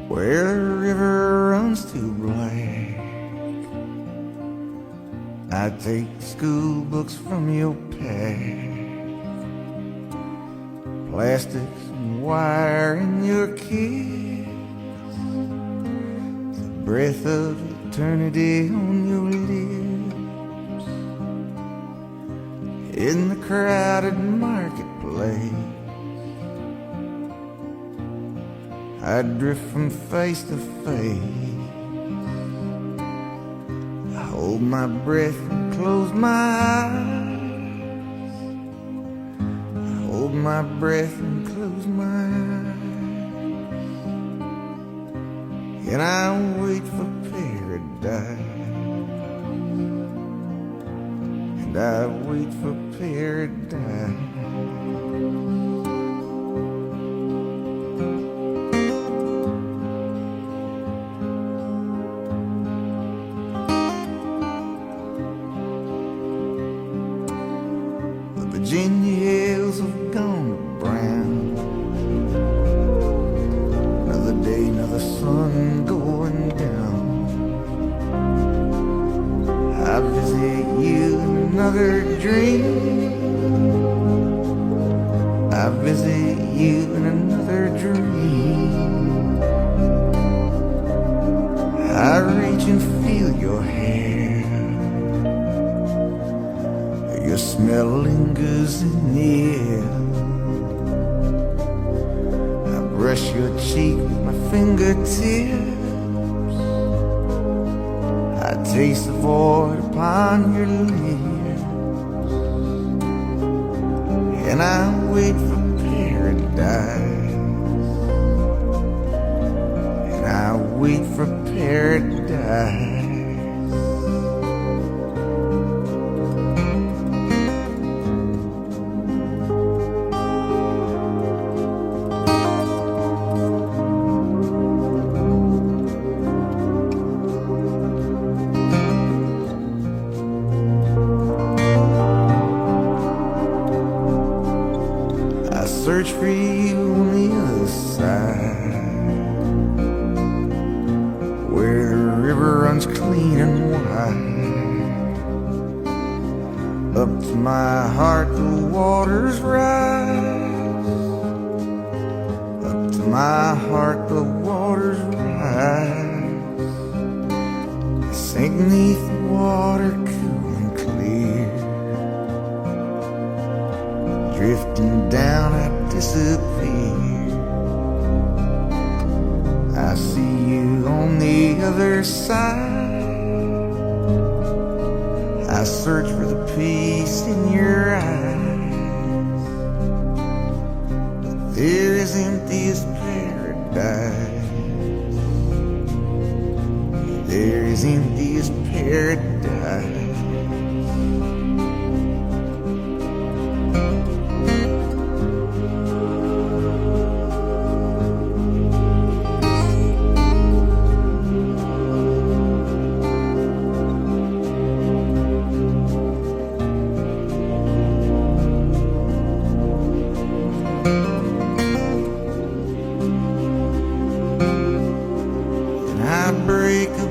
Where the river runs too black, I take school books from your pack, plastics and wire in your kiss, the breath of eternity on your lips. In the crowded marketplace, I drift from face to face. I hold my breath and close my eyes. I hold my breath and close my eyes. And I wait for paradise. And I wait for paradise. Virginia hills have gone to brown. Another day, another sun going down. I visit you in another dream. I visit you in another dream. I reach and feel your hair. Your smell lingers in the air. I brush your cheek with my fingertips. I taste the void upon your lips. And I wait for paradise. And I wait for paradise. Search for you on the other side, where the river runs clean and wide. Up to my heart the waters rise. Up to my heart the waters rise. I sink beneath the water cool and clear. Drifting down, I disappear. I see you on the other side. I search for the peace in your eyes. But there is empty as paradise. There is empty as paradise. I break a